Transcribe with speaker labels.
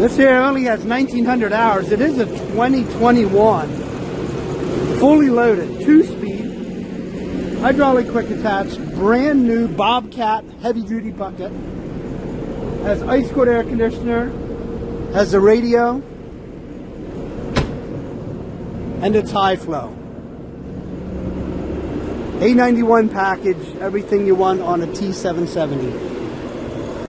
Speaker 1: This here only has 1,900 hours. It is a 2021, fully loaded, 2-speed, hydraulic quick attach, brand new BOBCAT heavy duty bucket. Has ice cold air conditioner, has a radio, and it's high flow. A91 package, everything you want on a T770.